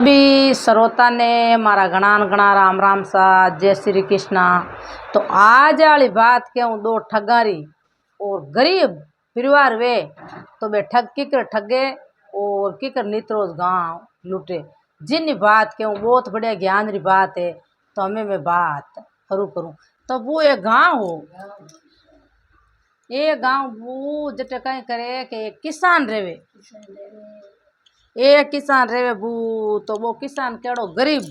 भी श्रोता ने मारा घना घना राम राम सा जय श्री कृष्णा। तो आज वाली बात कहूँ दो ठगारी और गरीब परिवार वे तो बे ठग किकर ठगे और किकर नित्रोज गांव लूटे। जिन बात कहूँ बहुत बढ़िया ज्ञान री बात है। तो हमें मैं बात करूँ करूँ तो वो एक गांव हो, ये गांव वो जटे कहीं करे कि एक किसान रेवे, एक किसान रेवे बू। तो वो किसान केड़ो गरीब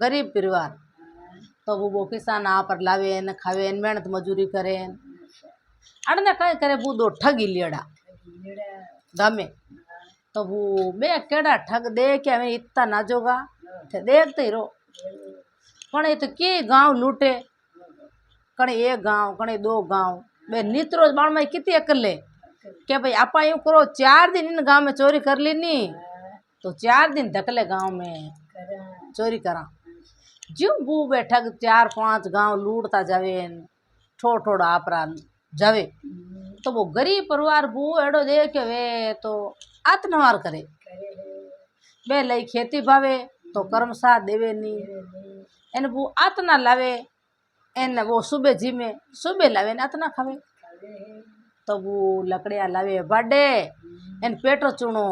गरीब परिवार। तो वो किसान आ पर लावे न खावे न मेहनत मजूरी करे अड़ने कहीं करे बू दो ठगी लियड़ा गामे। तो वो बे केड़ा ठग दे के हमें इतना ना जोगा थे देखते ही रो। पण ये तो के गांव लूटे, कणे एक गांव कणे दो गांव बे नित्रोज बाण में कितनी अकल ले के भाई आपा यूं करो 4 दिन इन गांव में चोरी कर ली नी तो 4 दिन धकले गांव में चोरी करा। ज्यों बू बैठक 4-5 गांव लूटता जावे ठोड़ ठोड़ आपरा जावे। तो वो गरीब परिवार बू एड़ो देख वे तो आत्मवार करे बे लई खेती भावे तो कर्म साथ देवे नी एन बू आतना लावे एन वो सुबह जिमे सुबह लावे ने आतना खावे। तो वो लकड़िया लावे बाडे एन पेटो चूनो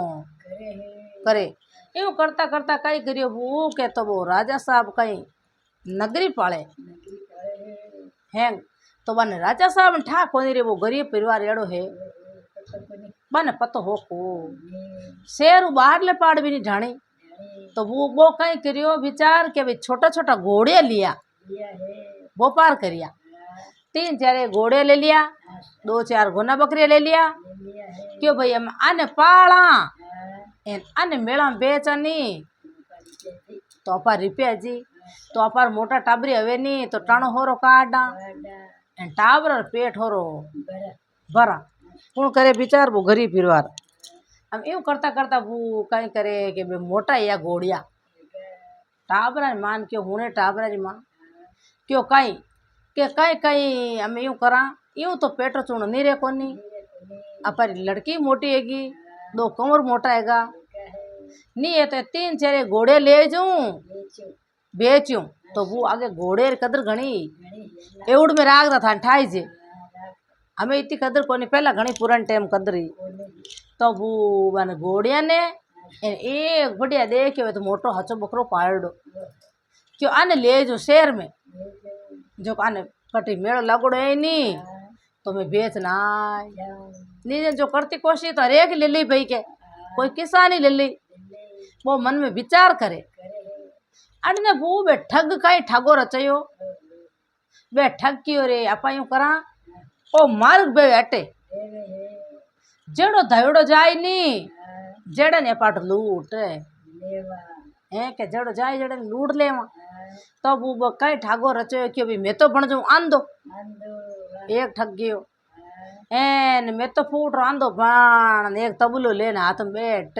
करे। यूं करता करता कई करियो वो के तो वो राजा साहब कई नगरी पाले हैं। तो बन राजा साहब ठा कोनी रे वो गरीब परिवार एड़ो है बन पतो हो को शेर बाहर ले पाड़ भी नहीं ढाणी। तो वो कई करियो विचार के भाई छोटा छोटा घोड़े लिया वो पार करिया। 3-4 घोड़े ले लिया, 2-4 गोना बकरिया ले लिया क्यों भाई हम आने पाला आने मेला में बेचनी तो अपार रिपे जी। तो अपार मोटा टाबरी हवे नी तो टाणो होरो काटा टाबर पेट होरो भरा कौन करे विचार वो गरीब परिवार। हम यूं करता करता वो कहीं करे कि मोटा या घोड़िया टाबरा मान क्यों हुने टाबरा री मान क्यों कहीं के कहीं कहीं हम यूं करा यूं तो पेटो चूण नहीं रे कोनी अपारी लड़की मोटी हैगी 2 कमर मोटा हैगा नहीं है तो 3-4 घोड़े ले जाऊं बेचूं। तो वो आगे घोड़े कदर घनी एवड़ में राग था ठाई जे हमें इतनी कदर कोनी पहला घनी पुरान टाइम कदरी। तो वो बन घोड़िया ने एक बढ़िया देखे तो मोटो हचो बकरो पाड़ो क्यों आने ले जो शहर में जो आने कटी मेड़ो लगड़ो है नी तो मैं बेचना नहीं जो करती कोशिश तो हरेक ले ली भाई के कोई किसान ही ले ली। वो मन में विचार करे अड़ने वो बे ठग कई ठगो रचयो बे ठग क्यों रे आपा यूं करा ओ मार्ग बे हटे जेड़ो धड़ो जाए नी जेड़े ने पाट लूट है के जड़ो जाए जड़े लूट ले। तो वो कई ठागो रचो कि भाई मैं तो बन जाऊं आंधो एक ठग गयो एन मैं तो फूट आंधो बाण एक तबलो लेने हाथ में बैठ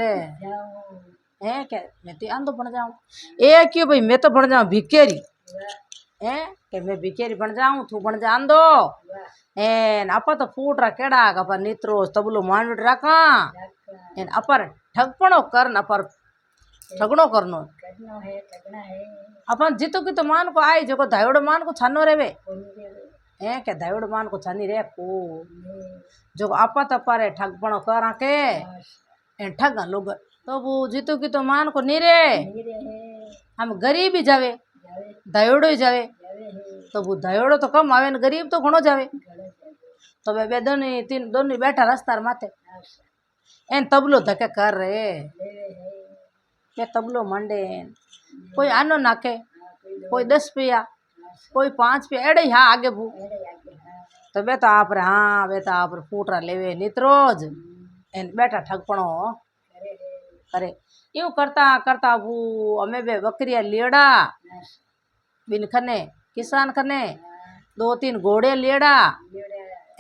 है के मैं तो आंधो बन जाऊं एक क्यों भाई मैं तो बन जाऊं भिकेरी है के मैं भिकेरी बन जाऊं तू बन जा आंधो एन आपा तो फूट रा केड़ा अपर नित्रो तबलो मान रखा एन अपर ठगपणो कर न अपर ठगणो करनो अपन जीतो की तो मान को आई जो धायोड़ो मान को छानो रेवे है के धायोड़ो मान को छानी रे को जो आपा तपारे ठगपणो करा के एन ठगा लोग। तो वो जीतो की तो मान को नी रे हम गरीब ही जावे धायोड़ो ही जावे। तो वो धायोड़ो तो कम आवे न गरीब तो घणो जावे। तो वे दोनों बैठा रास्ता माथे एन तबलो धके कर रे के तबलो मंडे कोई आनो नाके कोई 10 पिया कोई 5 पिया एड़े हाँ आगे भू। तो बे तो आप रे हाँ बे तो आप फूट रा लेवे नित्रोज एन बैठा ठगपणो करे। यूं करता करता वो हमें बे बकरिया लियड़ा बिन खने किसान खने 2-3 घोड़े लियड़ा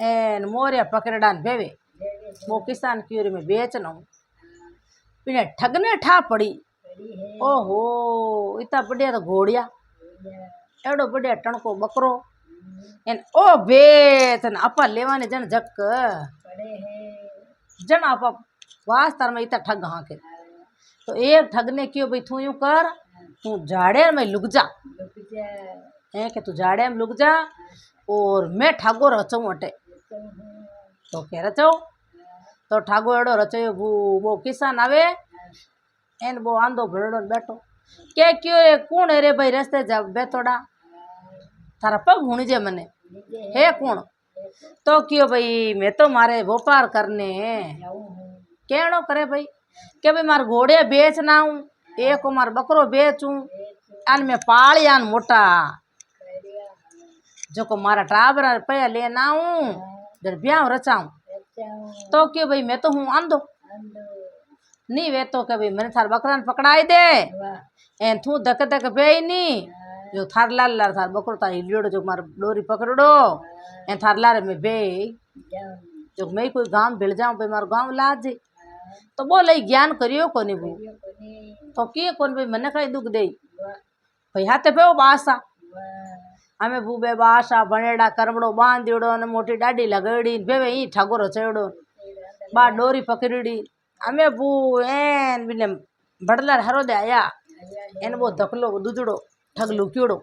एन मोरिया पकड़ड़ा बेवे वो किसान की में बेचना बिना ठगने ठा पड़ी। ओहो इतना बढ़िया तो घोड़िया एड़ो बढ़िया टणको बकरो एन ओ बेच न आपा लेवाने जन जक जन आपा वास्तार में इतना ठग हाँ के तो एक ठग ने क्यों भाई तू यूं कर, तू झाड़े में लुक जा, है कि तू झाड़े में लुक जा और मैं ठागो रचूं अटे। तो के रचो, तो ठागो एड़ो रचो वो किसान आवे एन वो आंधो भरड़ो बैठो के क्यों ये कौन है रे भाई रस्ते जा बेतोड़ा थारा पग हुणी जे मने है कौन। तो क्यों भाई मैं तो मारे व्यापार करने कहनो करे भाई के भाई मारे घोड़े बेच ना हूँ, एक को मार बकरो बेचूं आन मैं पालियान मोटा जो को मारा टाबर पे लेना हूँ जब ब्याह रचाऊं। तो क्यों भाई मैं तो हूँ आंधो नहीं वे तो के भाई मैंने थार बकरा ने पकड़ाई दे एन तू धक धक बे नी जो थार लाल लार थार बकरो तार हिलियोड़ो जो मार डोरी पकड़ो एन थार लार में बे जो मैं कोई गांव भिड़ जाऊं भाई मारो गांव लाज तो बोले ज्ञान करियो कोनी बू तो किए कोन भाई मने कई दुख दे भाई हाथे पे बासा हमें बूबे बासा बनेड़ा करमड़ो बांधीड़ो ने मोटी डाडी लगड़ी बेवे ई ठागोरो चेड़ो बा डोरी पकड़ी हमें बू एन बिने बड़ला हरो दे आया एन वो धकलो दूधड़ो ठगलू कीड़ो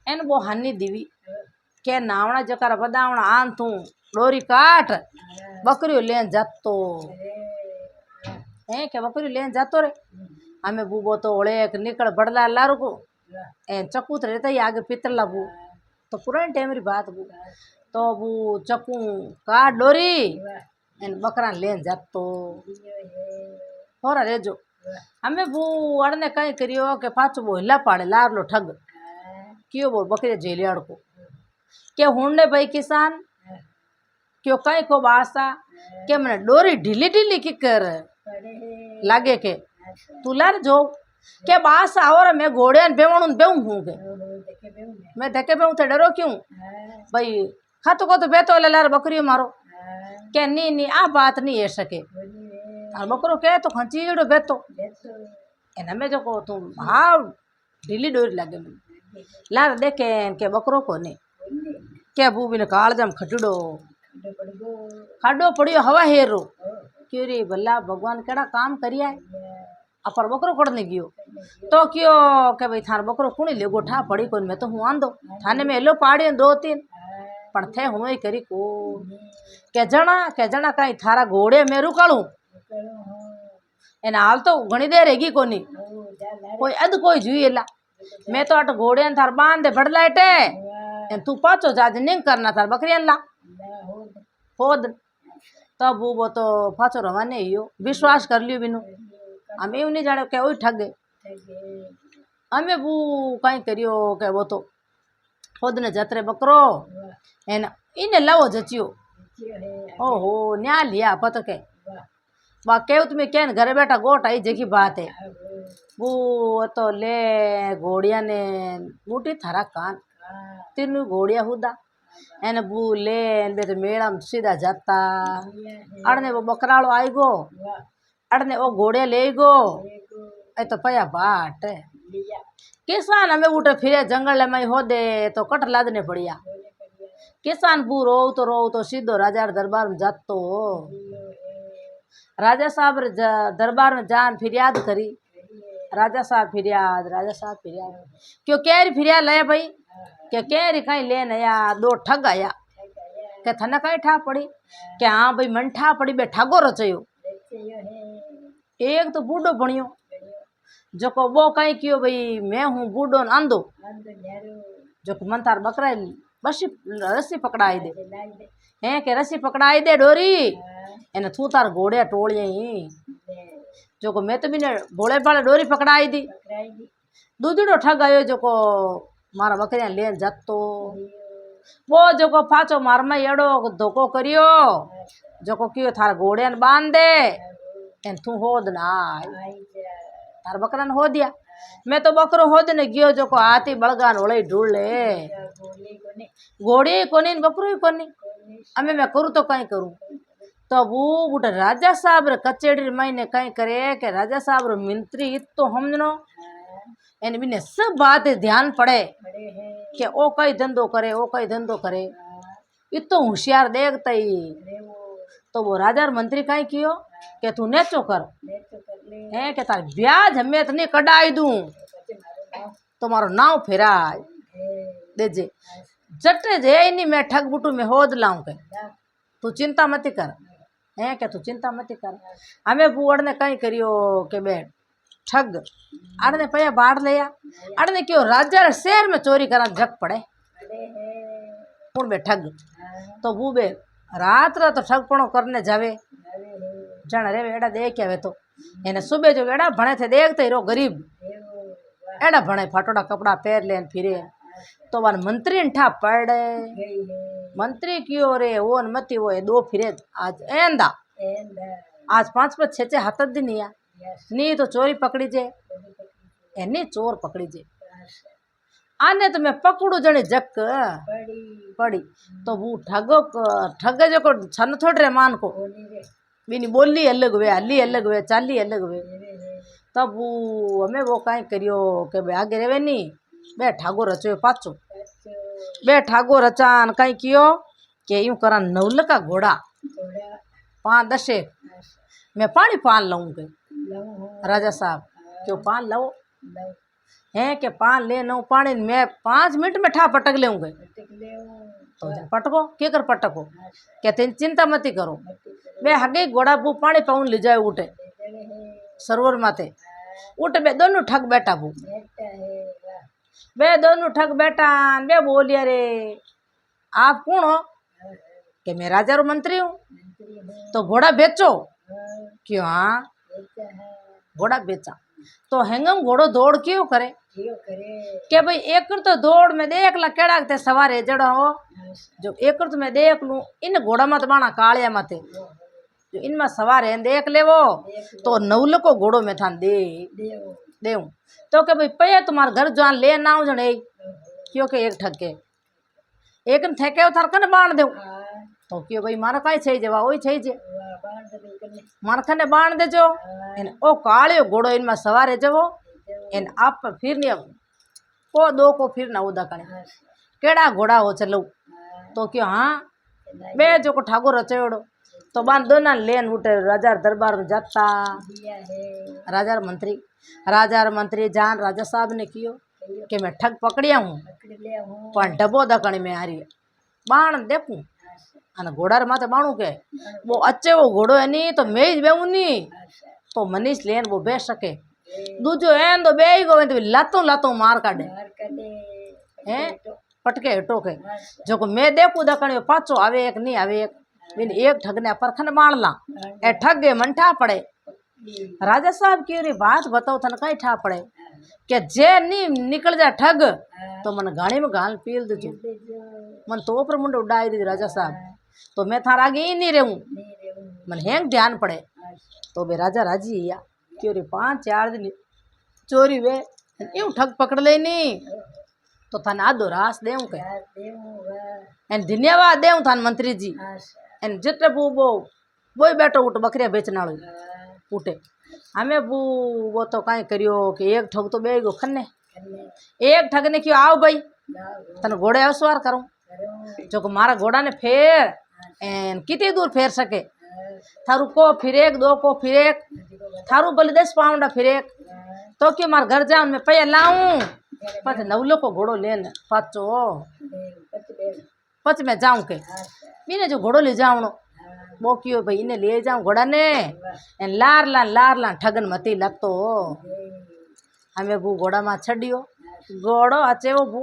एन वो हानि दीवी के नावना जकार बदावना आन तू डोरी काट बकरियों लेन जातो है के बकरियों लेन जातो रे हमें बूबो तो ओले एक निकल बड़ला लारू को एन चकूत रहता ही आगे पितला बू तो पुरानी टाइम री बात बू तो बू चकू काट डोरी एन बकरा लेन जातो होरा रेजो हमें बू अड़ने कहीं करियो के पाछो वो हिला पाड़े लारलो ठग क्यों वो बकरे जेलियाड़ को के हुणने भाई किसान क्यों कहीं को बासा के मैंने डोरी ढीली ढीली की कर लागे के तू लार जो के बासा और मैं घोड़े बेवणू बेऊ हूँ के मैं धके बेऊ थे डरो क्यों भाई खातो को तो बेतो ले लार बकरी मारो के नी नी आ बात नहीं है सके बकरो के तो खंचीड़ो बेतो एना में जो को तुम हाँ ढीली डोरी लागे मैं लार देखे के बकरो को ने के बूबी ने कालजाम खटड़ो खाडो पड़ियो हवा हेरो क्यों रे भला भगवान केड़ा काम करिया अपर बकरो पड़ने गयो तो क्यों के भाई थार बकरो कुणी ले गोठा पड़ी कोन मैं तो हूँ आंदो थाने में एलो पाड़े 2-3 पण थे हूँ ही करी को के जना कहीं थारा घोड़े में रुकालू एना हाल तो घणी देर हैगी कोनी कोई अद कोई जुईला मैं तो अट घोड़े थार बांधे बड़लाइटे तू पाचो जाज निंग करना थार बकरियां ला होद तब वो तो पाचो रवाने हियो विश्वास कर लियो बिनु हमें नहीं जाने के वही ठगे हमें वो कहीं करियो के वो तो खुद ने जतरे बकरो एन इने लावो जचियो ओहो न्या लिया पत के बा केव तुम्हें क्या घरे बैठा गोट आई जगी बात है वो तो ले घोड़िया ने मोटी थारा कान 3 घोड़िया हुदा एने बू ले बे तो मेड़ा में सीधा जाता अड़ने वो बकराड़ो आई गो अड़ने वो घोड़े ले गो ए तो पया बाट किसान हमें उठे फिरे जंगल में हो दे तो कट लादने पड़िया किसान बू रो तो सीधो राजा दरबार में जातो राजा साहब दरबार में जान फिरियाद करी राजा साहब फिरियाद क्यों कैरी फिरियाद लाया भाई क्या कैरी कहीं लेन आया 2 ठग आया क्या थने कहीं ठा पड़ी क्या हाँ भाई मन ठा पड़ी बे ठगो रचयो एक तो बूढ़ो बनियो जो को वो कहीं क्यों भाई मैं हूँ बूढ़ो आंधो जो मन थार बकरा बसी रस्सी पकड़ाई दे हैं के रस्सी पकड़ाई दे डोरी एने थू तार घोड़े टोलिया ही जो को मैं तो भी भोले भाले डोरी पकड़ाई दी दूधड़ो ठग आयो जो को मारा बकरियां लेन जातो वो जो को पाचो मार में एड़ो धोखो करियो जो को क्यों थार घोड़े बांध दे एन तू होद ना थार बकरा ने हो दिया मैं तो बकरो होद ने गयो जो को हाथी बड़गान ओले ढूंढ ले घोड़ी कोनी बकरो ही कोनी हमें मैं करूँ तो कहीं करूँ तो वो बुढ़ राजा साहब रे कचेड़ी महीने कहीं करे के राजा साहब रे मंत्री तो हमनो एन बिने सब बात ध्यान पड़े कि ओ कई धंधो करे इतो होशियार देखता ही तो वो राजा मंत्री कहीं कियो कि तू नेचो कर હે કે તારે વ્યાજ હમે તને કઢાઈ દઉં તો મારો નાવ ફેરાય દેજે જटे जे नहीं मैं ठग बुटू में होद लाऊं के तू चिंता मत कर है के तू चिंता मत कर हमें बुअड़ ने कहीं करियो के बे ठग आड़ने पया बाढ़ लिया आड़ने क्यों राजा शहर में चोरी करा जग पड़े कौन बे ठग तो वो बे रात रात ठगपणो करने जावे जण रे एड़ा देख आवे तो एने सुबह जो एड़ा भणे थे देखते रो गरीब एड़ा भणे फाटोड़ा कपड़ा पहर लेन फिरे तो वन मंत्री ठा पड़े मंत्री क्यों रे वो मती वो दो फिरे आज एंदा आज 5-5 6 हाथ दिन नहीं तो चोरी पकड़ी जे एनी चोर पकड़ी जे आने तो मैं पकड़ू जने जक पड़ी तो वो ठग जो को छन थोड़ रे मान को बीनी बोली अलग वे हली अलग वे चाली अलग वे तब वो हमें वो कहीं करियो के बे आगे रेवे नी बे ठागो रचो पाचो बे ठागो रचान कहीं कियो के यूं करा नवल का घोड़ा 5-10 मैं पानी पान लाऊं के राजा साहब क्यों पान लाओ है के पान ले नौ पानी मैं 5 मिनट में ठा पटक लेऊंगे तो पटको के कर पटको कहते चिंता मत करो बे हगे घोड़ा बू पानी पाऊन ले जाए उठे सरोवर माथे उठे बे दोनों ठग बैठा बू बे दोनों ठग बैठा बे बोलिया रे आप कौन हो कि मैं राजा रो मंत्री हूँ तो घोड़ा बेचो क्यों हाँ घोड़ा बेचा तो हेंगम घोड़ो दौड़ क्यों करे के भाई एक तो दौड़ में देख ला केड़ा ते सवारे जड़ा हो जो एक तो मैं देख लूं इन घोड़ा मत बाना कालिया मते जो इनमें सवार है देख ले वो तो नवल को घोड़ो में थान दे देऊं तो के भाई पया तुम्हारे घर जान ले ना जने क्योंकि एक ठगे एक थके थार कने बाण देऊ तो क्यों भाई मारा काई छई जेवा ओई छई जे मार कने बाण देजो एन ओ कालियो घोड़ो इनमें सवारे जवो एन आप फिर नहीं को दो को फिर ना उदा कने केड़ा घोड़ा हो चलो तो क्यों हाँ बे जो को ठाकुर रचेड़ो तो बान दोना लेन उठे राजा दरबार में जाता राजा मंत्री जान राजा साहब ने कियो कि मैं ठग पकड़िया हूँ पर डबो दकणी में आ रही बाण देखूं अने घोड़ा माथे बाणू के वो अच्छे वो घोड़ो है नी तो मैं बेहू नी तो मनीष लेन वो बेच सके दूजो एन तो बे गो तो लातों मार काटे हैं पटके हटो के जो को मैं देखू दकणी पाचो आवे एक नहीं आवे एक ठग ने परखन बाण ला ए ठग गए मन ठा पड़े राजा साहब की रे बात बताओ थन कई ठा पड़े के जे नी निकल जा ठग तो मन गाड़ी में गाल पील दे मन तो ऊपर मुंड उड़ाई दे राजा साहब तो मैं थार आगे ही नहीं रहूं मन हेंग ध्यान पड़े तो बे राजा राजी या क्यों रे 5-4 दिन चोरी वे यूं ठग पकड़ ले नी तो थान आदो रास देऊं के एन धन्यवाद देऊं थान मंत्री जी एन जितने बू वो बैठो उठ बकरिया बेचना उठे हमें वो तो कहीं करियो कि एक ठग तो बेगो खन्ने एक ठग ने क्यों आओ भाई तने घोड़े असवार करूं जो को मारा घोड़ा ने फेर एन कितनी दूर फेर सके थारू को फिर एक दो को फिर एक थारू भले 10 पाउंड फिर एक तो क्यों मार घर जाऊं मैं पैया लाऊं पच नवलो को घोड़ो लेन पाचो पच में जाऊं के बीने जो घोड़ो ले जाऊं वो क्यों भाई इन्हें ले जाऊं घोड़ा ने लार ला ठगन मती लगतो हमें वो घोड़ा में छड़ियो घोड़ो अचे वो भू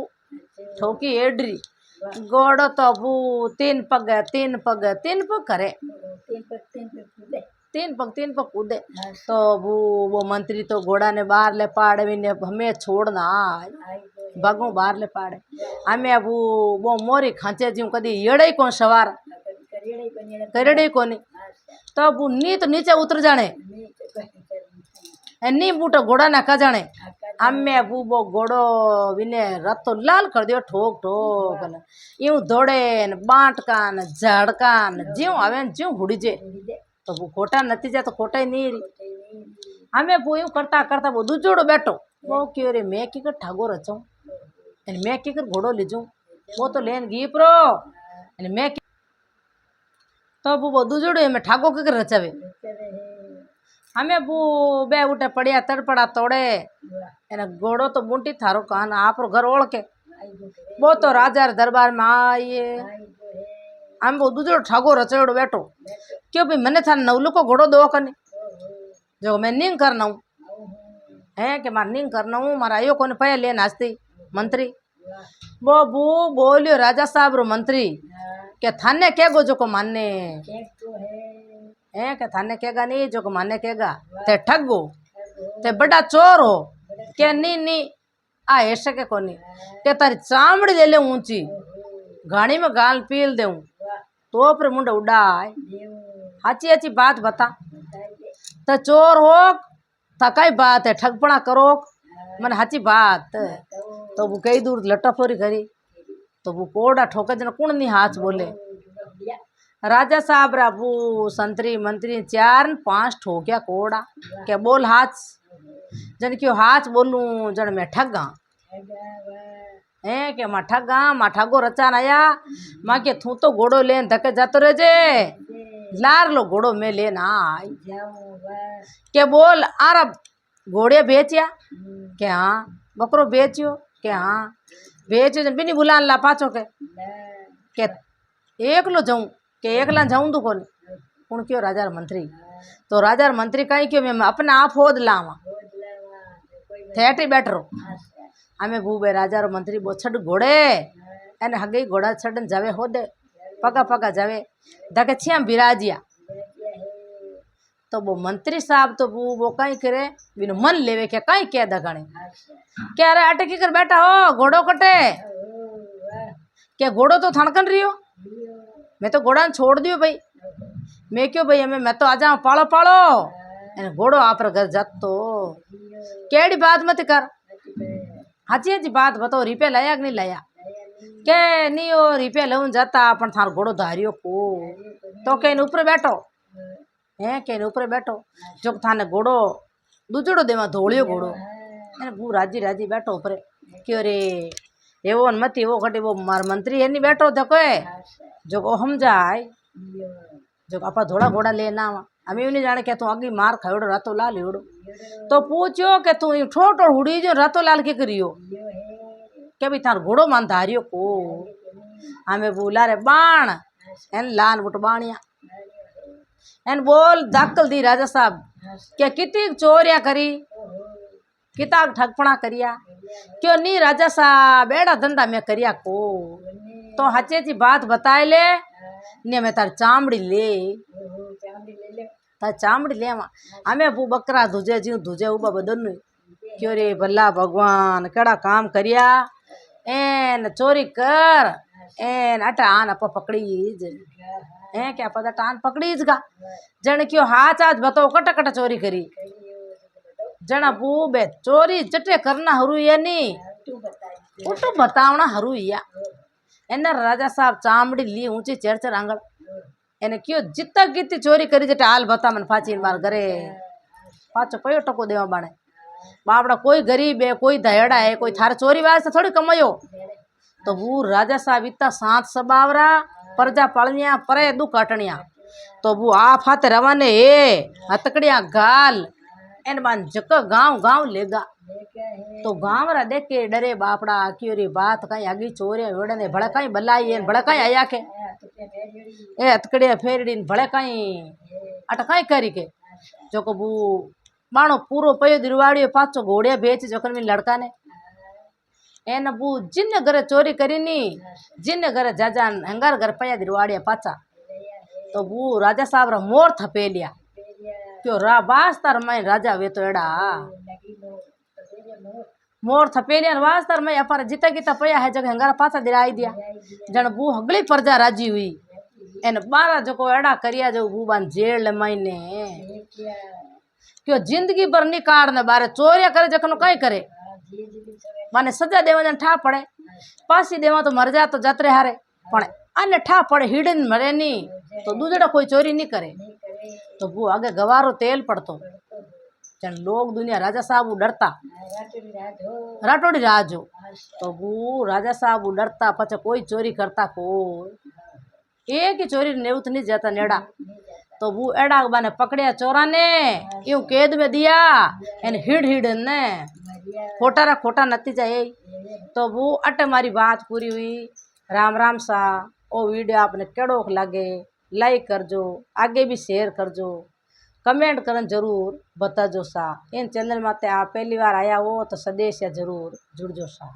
ठोकी एडरी घोड़ो तो वो 3 पग करे 3 पग कूदे तो वो मंत्री तो घोड़ा ने बाहर ले पाड़े हमें छोड़ना भगू बाहर ले पाड़े हमें वो मोरी खांचे जी कदी येड़े कौन सवार करेड़े कोनी तो वो नी तो नीचे उतर जाने नी बूटो घोड़ा ना का जाने हमें वो घोड़ो विने रतो लाल कर दियो ठोक ठोक यूं दौड़े बांट कान झड़कान ज्यों आवे ज्यों हुड़ी जे तो वो खोटा नतीजा तो खोटा ही नहीं रही हमें वो यूं करता करता वो दूजोड़ो बैठो वो क्यों रे मैं की कर ठागो रचूं मैं की कर घोड़ो ले जाऊं वो तो लेन गीपरो मैं तो वो दूजोड़ो में ठागो के रचावे हमें बू बे उठे पड़िया तड़पड़ा तोड़े एने घोड़ो तो बूंटी थारो कान आप घर ओढ़ के वो तो राजा रे दरबार में आइए हम वो दूसरो ठागो रचोड़ो बैठो क्यों भाई मैंने था नवलू को घोड़ो दो कने जो मैं नींग करना हूँ है कि मार नींग करना हूँ मारा आयो कोने पया ले नाचती मंत्री वो बू बोलियो राजा साहब रो मंत्री के थाने के गो जो को मानने है के थाने केगा नहीं जो को माने केगा ते ठग गो ते बड़ा चोर हो के नी नी आ ऐसे के कोनी के तारी चामड़ी ले ले ऊंची घाणी में गाल पील देऊं तो पर मुंडा उड़ाए हाची हाची बात बता तो चोर हो था कई बात है ठगपना करो मन हाची बात तो वो कई दूर लटाफोरी करी तो वो कोड़ा ठोके जन कुण नहीं हाथ बोले राजा साहब राबू संतरी मंत्री 4-5 ठोक्या कोड़ा क्या बोल हाथ जन क्यों हाथ बोलूं जन मैं ठगा है के मा ठगा मा ठगो रचान आया माँ के थू तो घोड़ो लेन धके जातो रहे जे लार लो घोड़ो में लेना आई के बोल आरा घोड़े बेचिया के हाँ बकरो बेचियो के हाँ बेचियो जन बिनी बुलान ला पाचो के एकलो जाऊं के एकला जाऊं तो कौन कौन क्यों राजा मंत्री तो राजा मंत्री कहीं क्यों मैं अपना आप होद लावा थेटी बैठ रो हमें भूबे राजा रो मंत्री बो छड़ घोड़े एने हगे घोड़ा छड़न जावे होदे पगा पगा जावे धके छिया बिराजिया तो वो मंत्री साहब तो वो कहीं करे बिन मन लेवे के कहीं कह दगणे क्या अरे अटकी कर बैठा हो घोड़ो कटे क्या घोड़ो तो थणकन रही हो मैं तो घोड़ा छोड़ दियो भाई मैं क्यों भाई हमें मैं तो आ जाऊँ पालो पालो घोड़ो आप घर जात तो केड़ी बात मत कर हाची हाची बात बताओ रिपे लाया कि नहीं लाया के नहीं हो रिपे लऊन जाता अपन थार घोड़ो धारियो को तो के ऊपर बैठो है के ऊपर बैठो जो थाने घोड़ो दूजड़ो देवा धोलियो घोड़ो है भू राजी राजी बैठो ऊपर क्यों रे एवो मत वो घटे वो मार मंत्री है नहीं बैठो देखो जो को हम जाए जो आपा थोड़ा घोड़ा लेना हमें नहीं जाने क्या तू आगे मार खाओड़ो रातो लाल हिड़ो तो पूछो कि तू ठोटो हुड़ी जो रातो लाल के करियो के भी थार घोड़ो मान धारियो को हमें बोला रे बाण एन लान बुट बाणिया एन बोल दाखल दी राजा साहब क्या कितनी चोरिया करी किता ठगपना करिया क्यों नहीं राजा साहब बेड़ा धंधा में करिया को तो हचे जी बात बताए ले ने मैं तार चामड़ी ले तार चामड़ी ले हमें वो बकरा धुजे जी धुजे उबा बदन क्यों रे भला भगवान केड़ा काम करिया एन चोरी कर एन अटा आन आप पकड़ीज है क्या पता टान पकड़ीज का जन क्यों हाथ आज बताओ कटा कटा चोरी करी जना बूबे चोरी चटे करना हरू या नहीं तो बतावना हरू या एना राजा साहब चामड़ी ली ऊंची चेर चेर आंगल एने क्यों जितना कितनी चोरी करी जटे हाल बता मन फाची मार घरे पाचो कयो टको देवा बाणे बापड़ा कोई गरीब है कोई दहेड़ा है कोई थार चोरी वास्ते थोड़ी कमायो तो वो राजा साहब इतना सांत सबावरा प्रजा पलनिया परे दु काटनिया तो वो आप हाथ रवाने ए हथकड़िया गाल एन बान जक गांव गांव लेगा तो गांव रा देख के डरे बापड़ा क्यों रे बात कहीं आगे चोरे वेड़े ने भड़े कहीं बलाई भड़े कहीं आया के ए हथकड़िया फेरड़ी भड़े कहीं अट कहीं करी के जो को बू बाणो पूरो पयो दिरवाड़ियो पाचो घोड़िया बेच जोकन में लड़का ने एन बू जिन घरे चोरी करी नी जिन घरे जाजा हंगार घर पया दिरवाड़िया पाचा तो बू राजा साहब रा मोर थपे लिया क्यों रा वास्तर में राजा वे तो एड़ा मोर थपेलिया वास्तर में अपार जिता गिता पया है जगह हंगारा पाचा दिराई दिया जन बू हगली प्रजा राजी हुई एन 12 जो को एड़ा करिया जो बू बान जेल महीने क्यों जिंदगी भर नहीं काटने बारे चोरिया करे जखनो कई करे माने सजा देवा जन ठा पड़े पासी देवा तो मर जा तो जातरे हारे पण अन्य ठा पड़े हिडन मरे नी तो दूजड़ा कोई चोरी नहीं करे तो वो आगे गवारो तेल पड़तो जन लोग दुनिया राजा साहब डरता राठौड़ी राज हो तो वो राजा साहब डरता पचा कोई चोरी करता को एक ही चोरी नेवत नहीं जाता नेड़ा तो वो एड़ा बाने पकड़िया चोरा ने यूं कैद में दिया एन हिड़ ने खोटा नतीजा यही। तो वो अटे मारी बात पूरी हुई। राम राम सा। ओ वीडियो आपने केड़ो लगे लाइक करजो, आगे भी शेयर करजो, कमेंट करन जरूर बताजो सा। इन चैनल माते आप पहली बार आया हो तो सदेश या जरूर जुड़जो सा।